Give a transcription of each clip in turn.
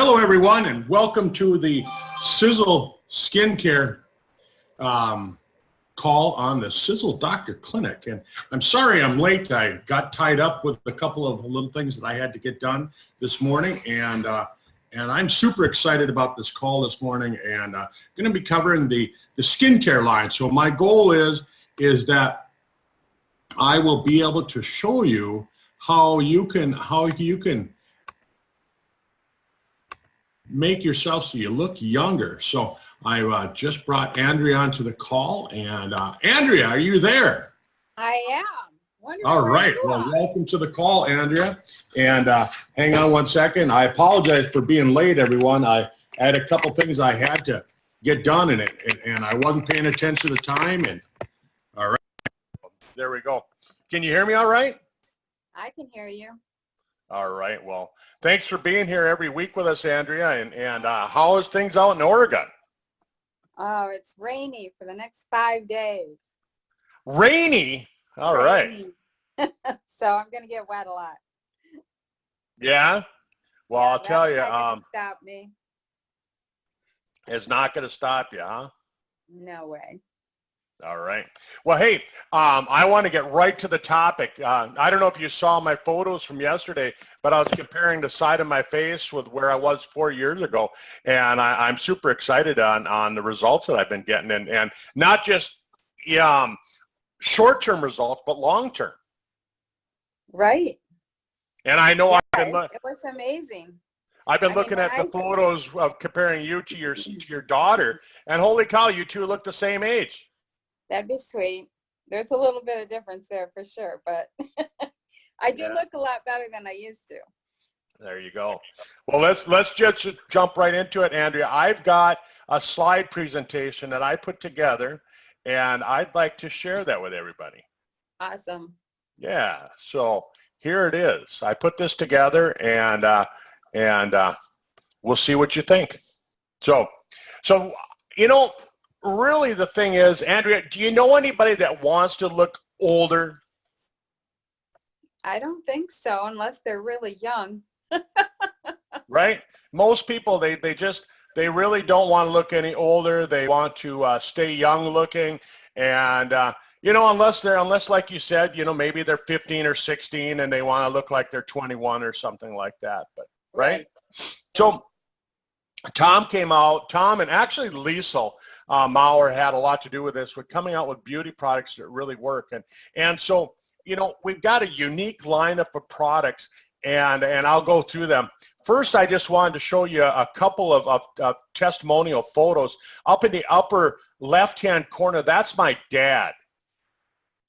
Hello, everyone, and welcome to the Sisel Skincare call on the Sisel Doctor Clinic. And I'm sorry I'm late. I got tied up with a couple of little things that I had to get done this morning, and I'm super excited about this call this morning, and going to be covering the skincare line. So my goal is that I will be able to show you how you can make yourself so you look younger. So I just brought Andrea onto the call, and Andrea, are you there? I am. Wonderful. All right. Well, welcome to the call, Andrea. And hang on one second. I apologize for being late, everyone. I had a couple things I had to get done in it, and I wasn't paying attention to the time. And all right, there we go. Can you hear me all right? I can hear you. All right. Well, thanks for being here every week with us, Andrea. And how is things out in Oregon? Oh, it's rainy for the next 5 days. Rainy? All right. So I'm going to get wet a lot. Yeah? Well, Yeah, I'll tell you, not gonna stop me. it's not going to stop you, huh? No way. All right. Well, hey, I want to get right to the topic. I don't know if you saw my photos from yesterday, but I was comparing the side of my face with where I was 4 years ago, and I'm super excited on the results that I've been getting, and not just short-term results, but long-term. Right. And I know it was amazing. I've been looking at the photos of comparing you to your daughter, and holy cow, you two look the same age. That'd be sweet. There's a little bit of difference there for sure, but I do look a lot better than I used to. There you go. Well, let's just jump right into it, Andrea. I've got a slide presentation that I put together, and I'd like to share that with everybody. Awesome. Yeah. So here it is. I put this together, and we'll see what you think. So you know. Really, the thing is, Andrea, do you know anybody that wants to look older? I don't think so, unless they're really young. Right? Most people, they really don't want to look any older. They want to stay young looking, and unless like you said, maybe they're 15 or 16 and they want to look like they're 21 or something like that. But right? So Tom and actually Liesel Maurer had a lot to do with this, with coming out with beauty products that really work. And so, we've got a unique lineup of products, and I'll go through them. First, I just wanted to show you a couple of testimonial photos. Up in the upper left-hand corner, that's my dad.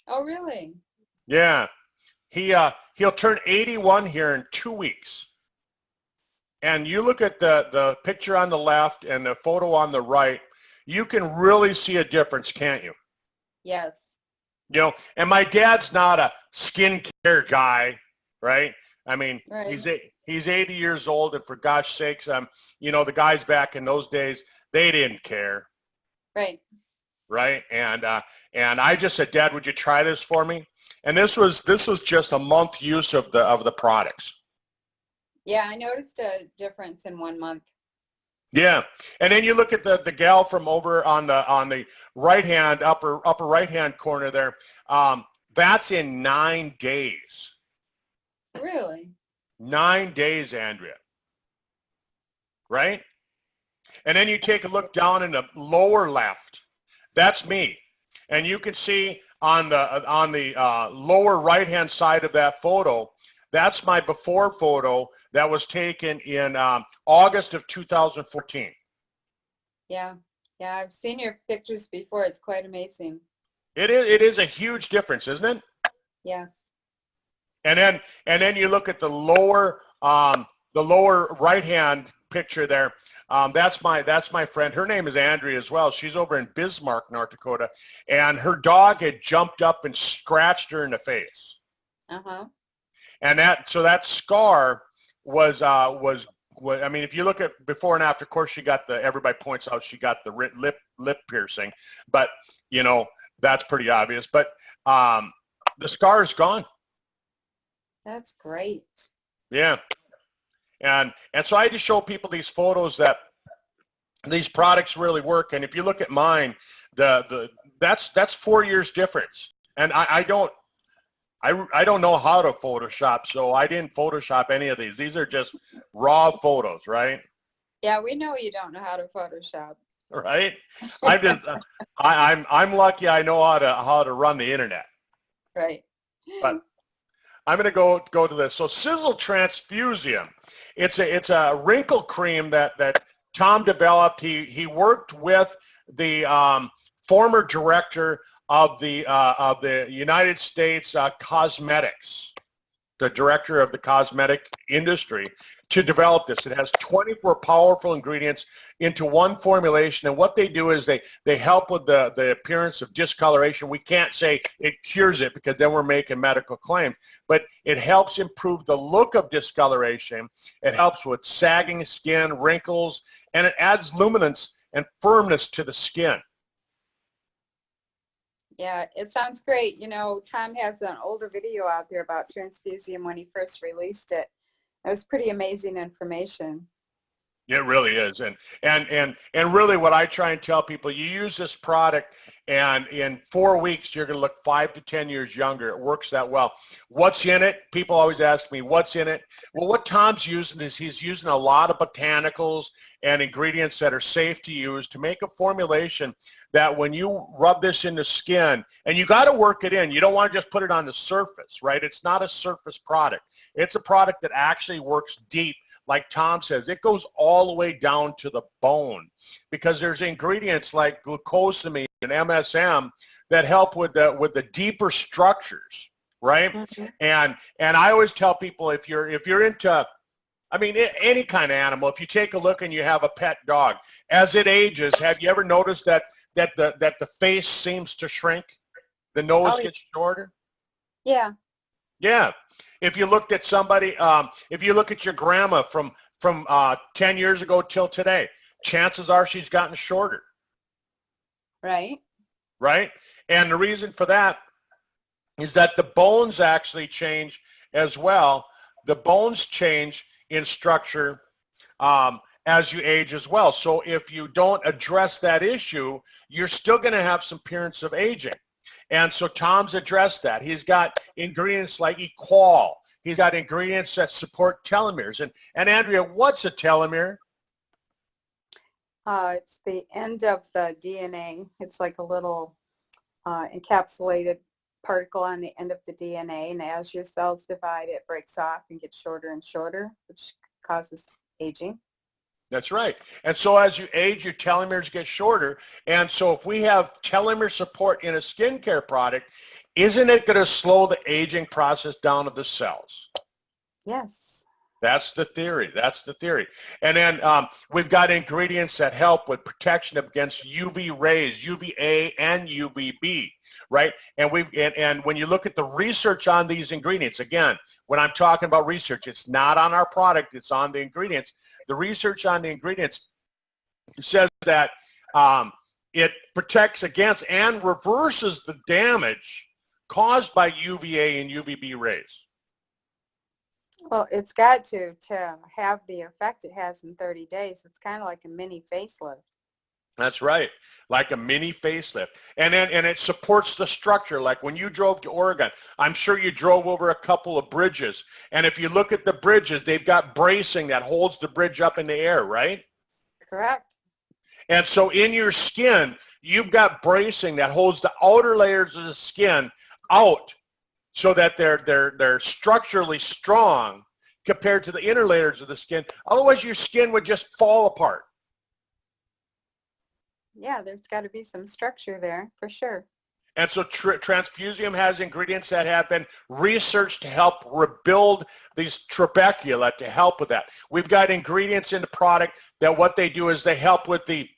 Oh, really? Yeah. He'll turn 81 here in 2 weeks. And you look at the picture on the left and the photo on the right, you can really see a difference, can't you? Yes. And my dad's not a skincare guy, right? I mean, right. He's 80 years old, and for gosh sakes, the guys back in those days, they didn't care. Right. Right? And I just said, Dad, would you try this for me? And this was just a month use of the products. Yeah, I noticed a difference in 1 month. Yeah, and then you look at the gal from over on the right hand upper right hand corner there. That's in 9 days. Really? 9 days, Andrea. Right? And then you take a look down in the lower left. That's me, and you can see on the lower right hand side of that photo. That's my before photo that was taken in August of 2014. Yeah, I've seen your pictures before. It's quite amazing. It is a huge difference, isn't it? Yes. And then you look at the lower right hand picture there. That's my friend. Her name is Andrea as well. She's over in Bismarck, North Dakota, and her dog had jumped up and scratched her in the face. Uh-huh. And that scar was I mean, if you look at before and after, of course, everybody points out she got the lip piercing, but that's pretty obvious. But the scar is gone. That's great. Yeah. And so I had to show people these photos that these products really work. And if you look at mine, that's 4 years difference. And I don't know how to Photoshop, so I didn't Photoshop any of these. These are just raw photos, right? Yeah, we know you don't know how to Photoshop. Right? I'm lucky I know how to run the internet. Right. But I'm going to go to this. So Sisel Transfusium, it's a wrinkle cream that Tom developed. He worked with the former director of the United States Cosmetics, the director of the cosmetic industry, to develop this. It has 24 powerful ingredients into one formulation, and what they do is they help with the appearance of discoloration. We can't say it cures it because then we're making medical claims, but it helps improve the look of discoloration. It helps with sagging skin, wrinkles, and it adds luminance and firmness to the skin. Yeah, it sounds great. You know, Tom has an older video out there about Transfusium when he first released it. It was pretty amazing information. It really is. And really what I try and tell people, you use this product and in 4 weeks, you're going to look 5 to 10 years younger. It works that well. What's in it? People always ask me, what's in it? Well, what Tom's using is he's using a lot of botanicals and ingredients that are safe to use to make a formulation that when you rub this in the skin, and you got to work it in. You don't want to just put it on the surface, right? It's not a surface product. It's a product that actually works deep. Like Tom says, it goes all the way down to the bone because there's ingredients like glucosamine and MSM that help with the deeper structures, right? Mm-hmm. And I always tell people if you're into, I mean, any kind of animal, if you take a look and you have a pet dog, as it ages, have you ever noticed that the face seems to shrink? The nose gets shorter? Yeah. Yeah. If you looked at somebody, if you look at your grandma from 10 years ago till today, chances are she's gotten shorter. Right. Right? And the reason for that is that the bones actually change as well. The bones change in structure as you age as well. So if you don't address that issue, you're still going to have some appearance of aging. And so Tom's addressed that. He's got ingredients like Equal. He's got ingredients that support telomeres. And Andrea, what's a telomere? It's the end of the DNA. It's like a little encapsulated particle on the end of the DNA. And as your cells divide, it breaks off and gets shorter and shorter, which causes aging. That's right. And so as you age, your telomeres get shorter. And so if we have telomere support in a skincare product, isn't it going to slow the aging process down of the cells? Yes. That's the theory. That's the theory. And then we've got ingredients that help with protection against UV rays, UVA and UVB, right? And when you look at the research on these ingredients, again, when I'm talking about research, it's not on our product, it's on the ingredients. The research on the ingredients says that it protects against and reverses the damage caused by UVA and UVB rays. Well, it's got to have the effect it has in 30 days. It's kind of like a mini facelift. That's right, like a mini facelift. And it supports the structure. Like when you drove to Oregon, I'm sure you drove over a couple of bridges. And if you look at the bridges, they've got bracing that holds the bridge up in the air, right? Correct. And so in your skin, you've got bracing that holds the outer layers of the skin out so that they're structurally strong compared to the inner layers of the skin. Otherwise, your skin would just fall apart. Yeah, there's got to be some structure there for sure. And so Transfusium has ingredients that have been researched to help rebuild these trabecula to help with that. We've got ingredients in the product that what they do is they help with the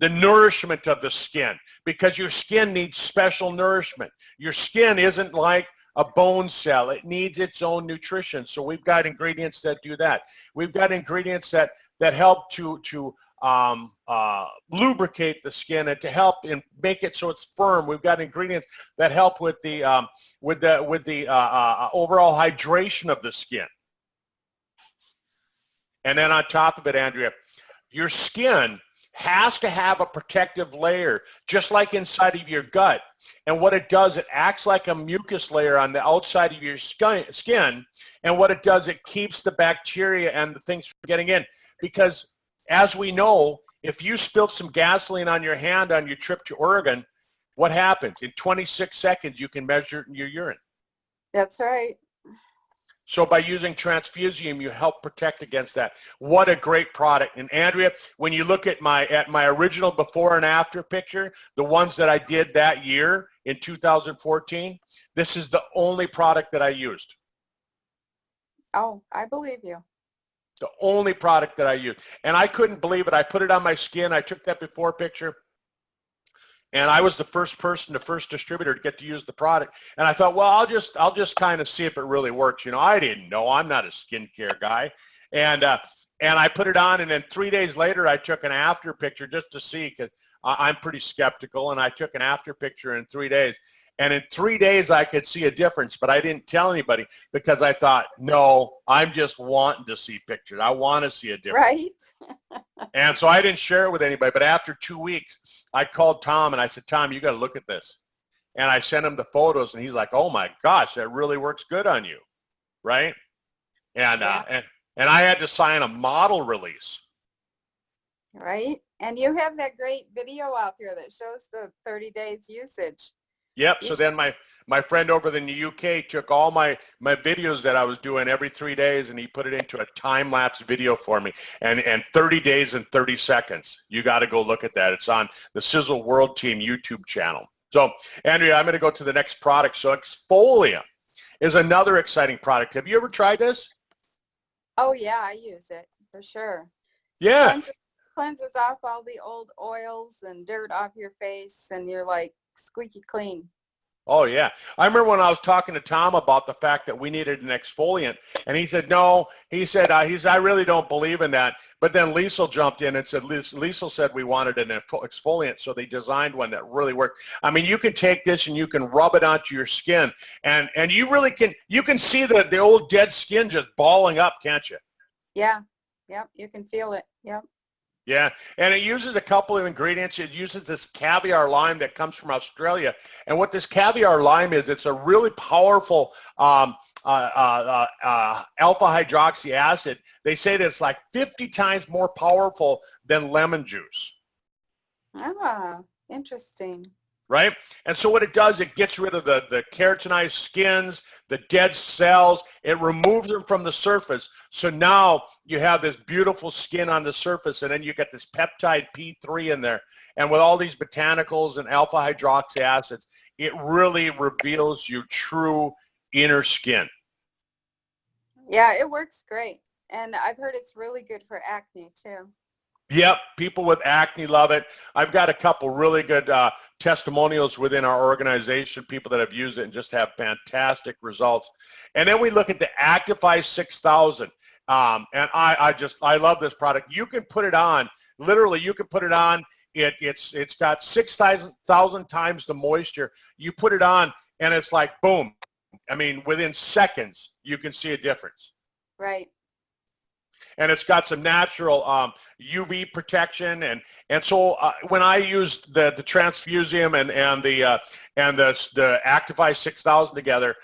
nourishment of the skin, because your skin needs special nourishment. Your skin isn't like a bone cell. It needs its own nutrition. So we've got ingredients that do that. We've got ingredients that help to lubricate the skin and to help and make it so it's firm. We've got ingredients that help with the overall hydration of the skin. And then on top of it, Andrea, your skin has to have a protective layer, just like inside of your gut. And what it does, it acts like a mucus layer on the outside of your skin. And what it does, it keeps the bacteria and the things from getting in. Because as we know, if you spilled some gasoline on your hand on your trip to Oregon, what happens? In 26 seconds, you can measure it in your urine. That's right. So by using Transfusium, you help protect against that. What a great product. And Andrea, when you look at my original before and after picture, the ones that I did that year in 2014, this is the only product that I used. Oh, I believe you. The only product that I used. And I couldn't believe it. I put it on my skin. I took that before picture. And I was the first person, the first distributor to get to use the product. And I thought, well, I'll just kind of see if it really works. You know, I didn't know. I'm not a skincare guy. And I put it on, and then 3 days later, I took an after picture just to see, because I'm pretty skeptical. And I took an after picture in 3 days. And in 3 days, I could see a difference, but I didn't tell anybody because I thought, no, I'm just wanting to see pictures. I want to see a difference. Right. And so I didn't share it with anybody. But after 2 weeks, I called Tom and I said, Tom, you got to look at this. And I sent him the photos, and he's like, oh my gosh, that really works good on you, right? And Yeah. and I had to sign a model release. Right. And you have that great video out there that shows the 30 days usage. Yep. So then my friend over in the UK took all my videos that I was doing every 3 days, and he put it into a time-lapse video for me. And 30 days and 30 seconds. You got to go look at that. It's on the Sisel World Team YouTube channel. So, Andrea, I'm going to go to the next product. So Exfolia is another exciting product. Have you ever tried this? Oh, yeah, I use it for sure. Yeah. Cleanses off all the old oils and dirt off your face, and you're like squeaky clean. Oh, yeah. I remember when I was talking to Tom about the fact that we needed an exfoliant, and he said, no. He said, I really don't believe in that. But then Liesel jumped in and said, Liesel said we wanted an exfoliant, so they designed one that really worked. I mean, you can take this and you can rub it onto your skin, and you really you can see the old dead skin just balling up, can't you? Yeah. Yep. You can feel it. Yep. Yeah, and it uses a couple of ingredients. It uses this caviar lime that comes from Australia. And what this caviar lime is, it's a really powerful alpha hydroxy acid. They say that it's like 50 times more powerful than lemon juice. Ah, interesting. Right? And so what it does, it gets rid of the keratinized skins, the dead cells. It removes them from the surface. So now you have this beautiful skin on the surface, and then you get this peptide P3 in there. And with all these botanicals and alpha hydroxy acids, it really reveals your true inner skin. Yeah, it works great. And I've heard it's really good for acne too. Yep, people with acne love it. I've got a couple really good testimonials within our organization, people that have used it and just have fantastic results. And then we look at the Actify 6000. And I love this product. You can put it on, literally you can put it on. It's got 6,000 times the moisture. You put it on and it's like, boom. I mean, within seconds, you can see a difference. Right. And it's got some natural UV protection, and so when I used the Transfusium and the Actify 6000 together,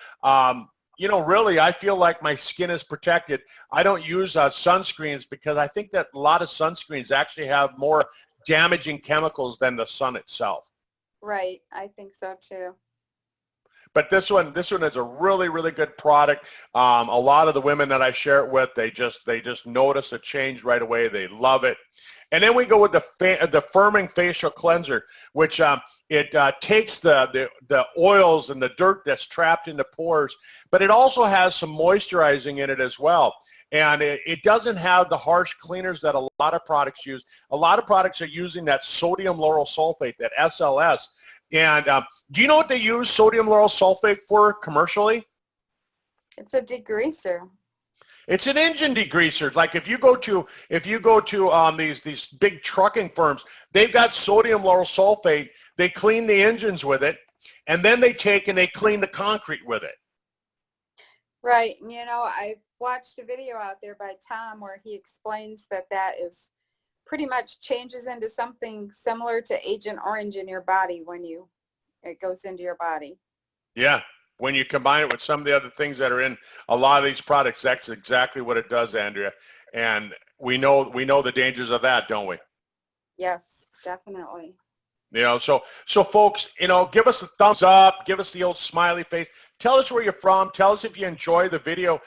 you know, really, I feel like my skin is protected. I don't use sunscreens because I think that a lot of sunscreens actually have more damaging chemicals than the sun itself. Right. I think so too. But this one is a really, really good product. A lot of the women that I share it with, they just notice a change right away. They love it. And then we go with the firming facial cleanser, which it takes the oils and the dirt that's trapped in the pores, but it also has some moisturizing in it as well. And it doesn't have the harsh cleaners that a lot of products use. A lot of products are using that sodium lauryl sulfate, that SLS. And do you know what they use sodium lauryl sulfate for commercially? It's a degreaser. It's an engine degreaser. Like if you go to these big trucking firms, they've got sodium lauryl sulfate. They clean the engines with it, and then they take and they clean the concrete with it. Right. And, you know, I watched a video out there by Tom where he explains that that is pretty much changes into something similar to Agent Orange in your body when it goes into your body. Yeah. When you combine it with some of the other things that are in a lot of these products, that's exactly what it does, Andrea. And we know the dangers of that, don't we? Yes, definitely. You know, so folks, you know, give us a thumbs up, give us the old smiley face. Tell us where you're from. Tell us if you enjoy the video.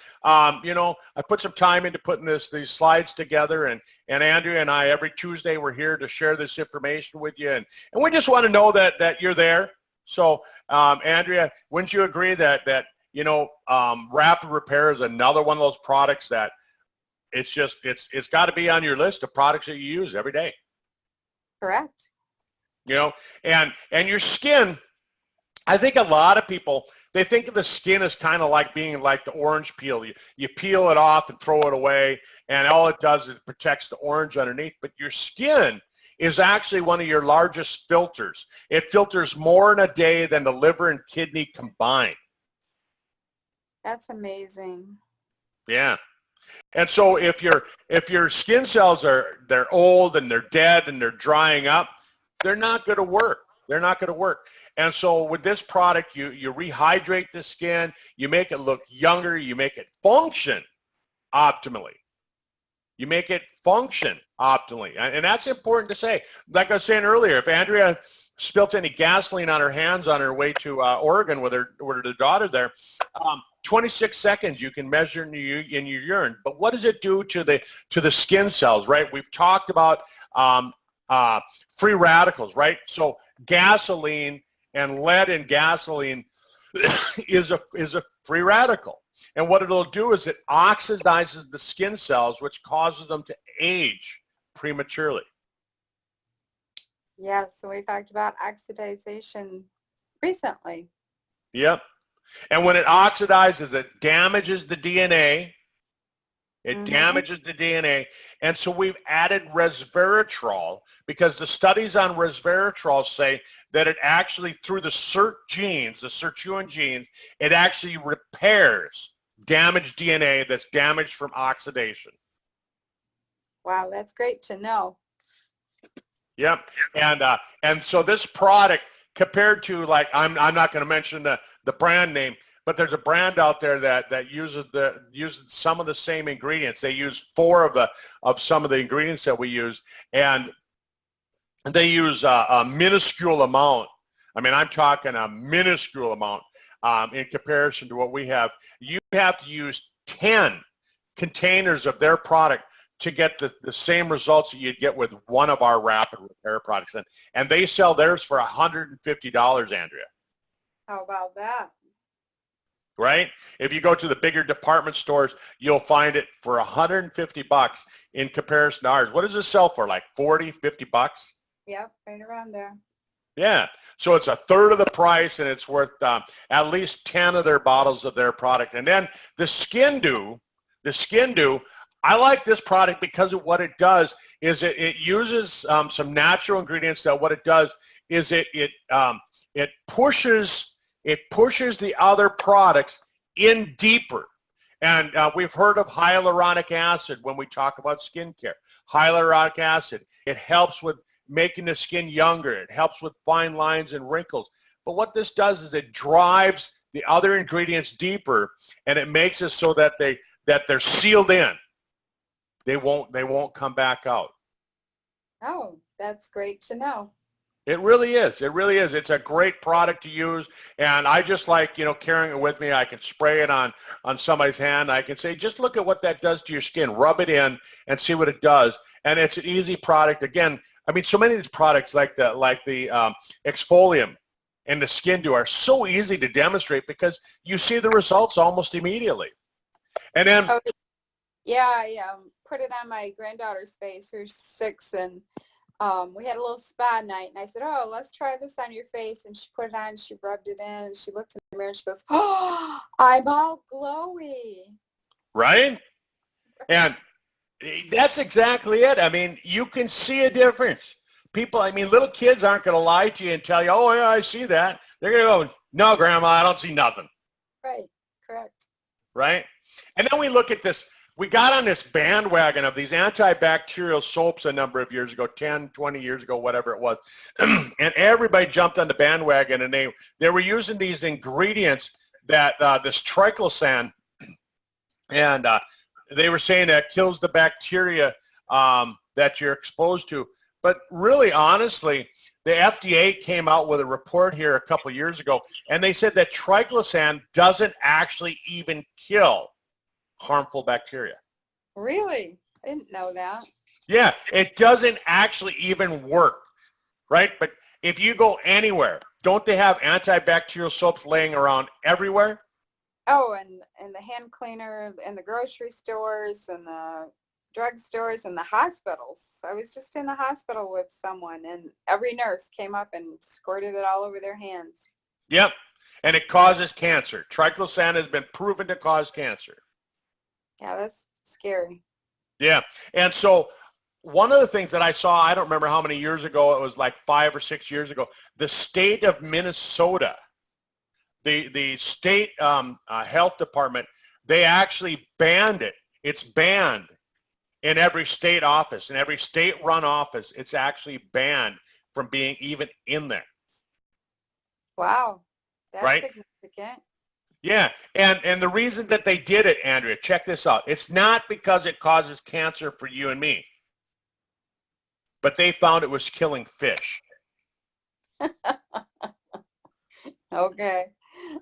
You know, I put some time into putting these slides together, and Andrea and I, every Tuesday, we're here to share this information with you, and we just want to know that you're there. So, Andrea, wouldn't you agree that you know, Rapid Repair is another one of those products that it's got to be on your list of products that you use every day. Correct. You know, and your skin, I think a lot of people, they think of the skin as kind of like being like the orange peel. You peel it off and throw it away, and all it does is it protects the orange underneath. But your skin is actually one of your largest filters. It filters more in a day than the liver and kidney combined. That's amazing. Yeah. And so if your skin cells they're old and they're dead and they're drying up, they're not going to work. They're not going to work. And so with this product, you rehydrate the skin, you make it look younger, you make it function optimally. You make it function optimally. And that's important to say. Like I was saying earlier, if Andrea spilt any gasoline on her hands on her way to Oregon with her daughter there, 26 seconds you can measure in your urine. But what does it do to the skin cells, right? We've talked about free radicals, right? So gasoline and lead in gasoline is a free radical. And what it'll do is it oxidizes the skin cells, which causes them to age prematurely. Yes, so we talked about oxidization recently. Yep. And when it oxidizes, it damages the DNA. It damages the DNA. And so we've added resveratrol because the studies on resveratrol say that it actually, through the SIRT genes, the sirtuin genes, it actually repairs damaged DNA that's damaged from oxidation. Wow, that's great to know. Yep. And so this product, compared to, like, I'm not going to mention the brand name, but there's a brand out there that uses some of the same ingredients. They use 4 of some of the ingredients that we use, and they use a minuscule amount. I mean, I'm talking a minuscule amount in comparison to what we have. You have to use 10 containers of their product to get the same results that you'd get with one of our Rapid Repair products. And they sell theirs for $150, Andrea. How about that? Right? If you go to the bigger department stores, you'll find it for $150 in comparison to ours. What does it sell for? Like 40, 50 bucks? Yep, right around there. Yeah. So it's a third of the price, and it's worth at least 10 of their bottles of their product. And then the Skin Dew, I like this product because of what it does is it uses some natural ingredients that what it does is it pushes the other products in deeper. And we've heard of hyaluronic acid when we talk about skincare. Hyaluronic acid, it helps with making the skin younger. It helps with fine lines and wrinkles. But what this does is it drives the other ingredients deeper, and it makes it so that they're sealed in. They won't come back out. Oh, that's great to know. It really is. It really is. It's a great product to use, and I just like, carrying it with me. I can spray it on somebody's hand. I can say, just look at what that does to your skin. Rub it in and see what it does. And it's an easy product. Again, I mean, so many of these products like the Exfolium and the Skin Dew are so easy to demonstrate because you see the results almost immediately. And then, yeah, put it on my granddaughter's face, who's 6, and we had a little spa night, and I said, oh, let's try this on your face. And she put it on, she rubbed it in, and she looked in the mirror, and she goes, oh, I'm all glowy. right? And that's exactly it. I mean, you can see a difference. People, I mean, little kids aren't going to lie to you and tell you, oh, yeah, I see that. They're going to go, no, Grandma, I don't see nothing. Right, correct. right? And then we look at this. We got on this bandwagon of these antibacterial soaps a number of years ago, 10, 20 years ago, whatever it was. And everybody jumped on the bandwagon, and they were using these ingredients that this triclosan, and they were saying that kills the bacteria that you're exposed to. But really, honestly, the FDA came out with a report here a couple of years ago, and they said that triclosan doesn't actually even kill harmful bacteria. Really? I didn't know that. Yeah, it doesn't actually even work, right? But if you go anywhere, don't they have antibacterial soaps laying around everywhere? Oh, and the hand cleaner in the grocery stores and the drugstores and the hospitals. I was just in the hospital with someone, and every nurse came up and squirted it all over their hands. Yep, and it causes cancer. Triclosan has been proven to cause cancer. Yeah, that's scary. Yeah, and so one of the things that I saw, I don't remember how many years ago, it was like 5 or 6 years ago, the state of Minnesota, the state health department, they actually banned it. It's banned in every state office, in every state-run office. It's actually banned from being even in there. Wow, that's right? Significant. Yeah, and the reason that they did it, Andrea, check this out. It's not because it causes cancer for you and me, but they found it was killing fish. Okay.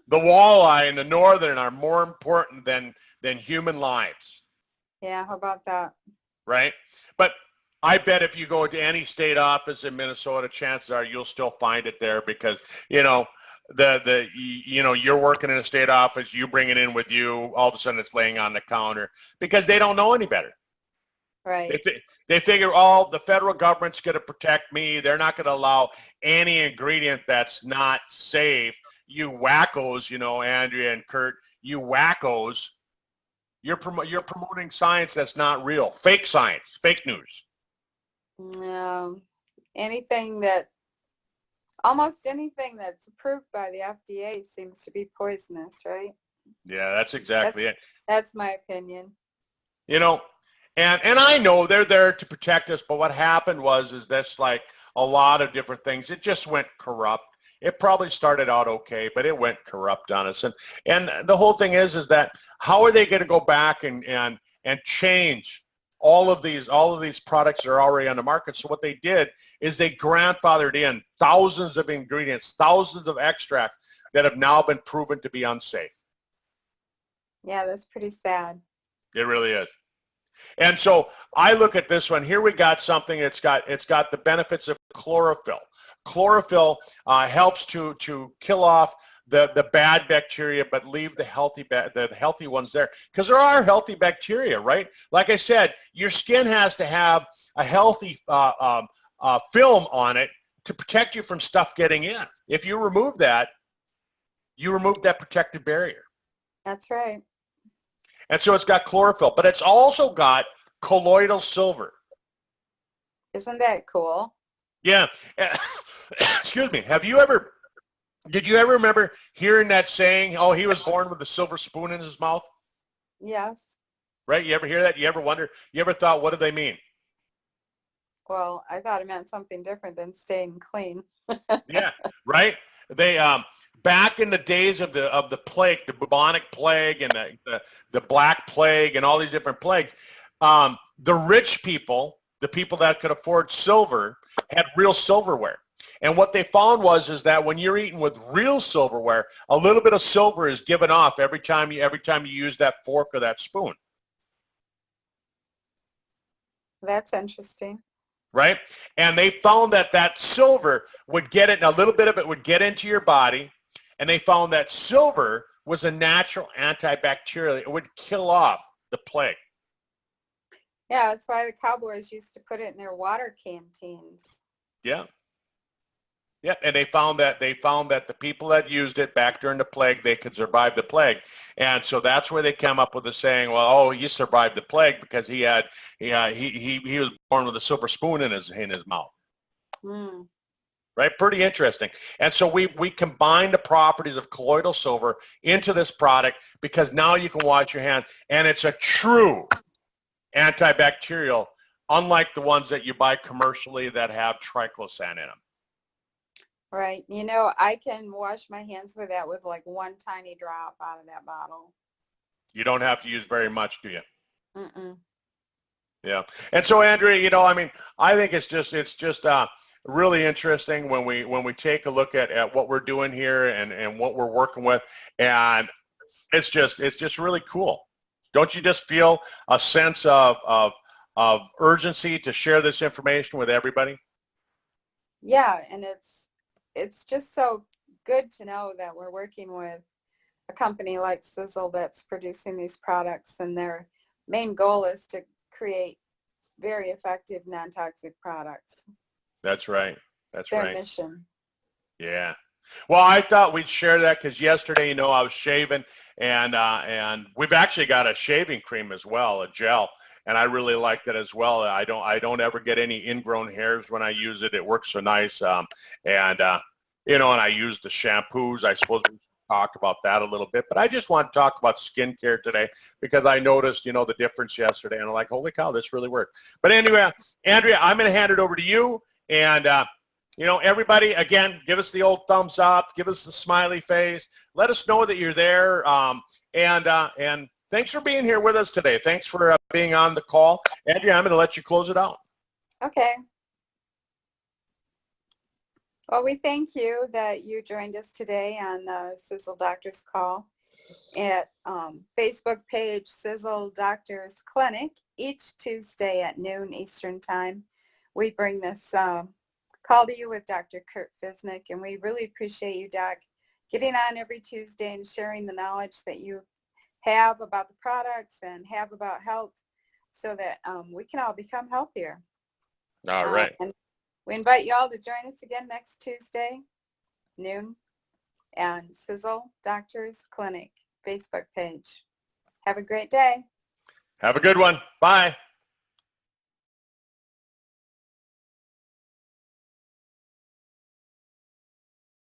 The walleye in the northern are more important than human lives. Yeah, how about that? Right? But I bet if you go to any state office in Minnesota, chances are you'll still find it there because, you're working in a state office, you bring it in with you, all of a sudden it's laying on the counter because they don't know any better. Right. They figure, oh, the federal government's going to protect me. They're not going to allow any ingredient that's not safe. You wackos, Andrea and Kurt, you wackos, you're promoting science that's not real. Fake science, fake news. Almost anything that's approved by the FDA seems to be poisonous, right? Yeah, that's exactly it. That's my opinion. And I know they're there to protect us, but what happened is that's like a lot of different things. It just went corrupt. It probably started out okay, but it went corrupt on us. And the whole thing is that how are they going to go back and change all of these products that are already on the market? So what they did is they grandfathered in thousands of ingredients, thousands of extracts that have now been proven to be unsafe. Yeah, that's pretty sad. It really is. And so I look at this one. Here we got something. It's got the benefits of chlorophyll. Chlorophyll helps to kill off the bad bacteria, but leave the healthy ones there. Because there are healthy bacteria, right? Like I said, your skin has to have a healthy film on it to protect you from stuff getting in. If you remove that, you remove that protective barrier. That's right. And so it's got chlorophyll, but it's also got colloidal silver. Isn't that cool? Yeah. Excuse me. Did you ever remember hearing that saying, oh, he was born with a silver spoon in his mouth? Yes. Right? You ever hear that? You ever wonder? You ever thought, what do they mean? Well, I thought it meant something different than staying clean. Yeah, right? They back in the days of the plague, the bubonic plague and the black plague and all these different plagues, the rich people, the people that could afford silver, had real silverware. And what they found is that when you're eating with real silverware, a little bit of silver is given off every time you use that fork or that spoon. That's interesting. Right? And they found that silver would get it, and a little bit of it would get into your body, and they found that silver was a natural antibacterial. It would kill off the plague. Yeah, that's why the cowboys used to put it in their water canteens. Yeah. Yeah, and they found that the people that used it back during the plague, they could survive the plague. And so that's where they came up with the saying, well, oh, he survived the plague because he was born with a silver spoon in his mouth. Mm. right? Pretty interesting. And so we combine the properties of colloidal silver into this product because now you can wash your hands, and it's a true antibacterial, unlike the ones that you buy commercially that have triclosan in them. Right. You know, I can wash my hands with that with like one tiny drop out of that bottle. You don't have to use very much, do you? Mm-mm. Yeah. And so, Andrea, you know, I mean, I think it's just really interesting when we take a look at what we're doing here and what we're working with, and it's just really cool. Don't you just feel a sense of urgency to share this information with everybody? Yeah, and it's just so good to know that we're working with a company like Sisel that's producing these products, and their main goal is to create very effective non-toxic products. That's right. That's Their right. mission. Yeah. Well, I thought we'd share that because yesterday, you know, I was shaving, and we've actually got a shaving cream as well, a gel, and I really like that as well. I don't ever get any ingrown hairs when I use it. It works so nice, and you know, and I use the shampoos. I suppose we should talk about that a little bit, but I just want to talk about skincare today because I noticed, you know, the difference yesterday, and I'm like, holy cow, this really worked. But anyway, Andrea, I'm going to hand it over to you, and you know, everybody, again, give us the old thumbs up, give us the smiley face, let us know that you're there, and thanks for being here with us today. Thanks for being on the call. Andrea, I'm going to let you close it out. Okay. Well, we thank you that you joined us today on the Sisel Doctors Call at Facebook page Sisel Doctors Clinic each Tuesday at noon Eastern Time. We bring this call to you with Dr. Kurt Fisnick, and we really appreciate you, Doc, getting on every Tuesday and sharing the knowledge that you have about the products and have about health so that we can all become healthier. All right. And we invite you all to join us again next Tuesday, noon, and Sisel Doctors Clinic Facebook page. Have a great day. Have a good one. Bye.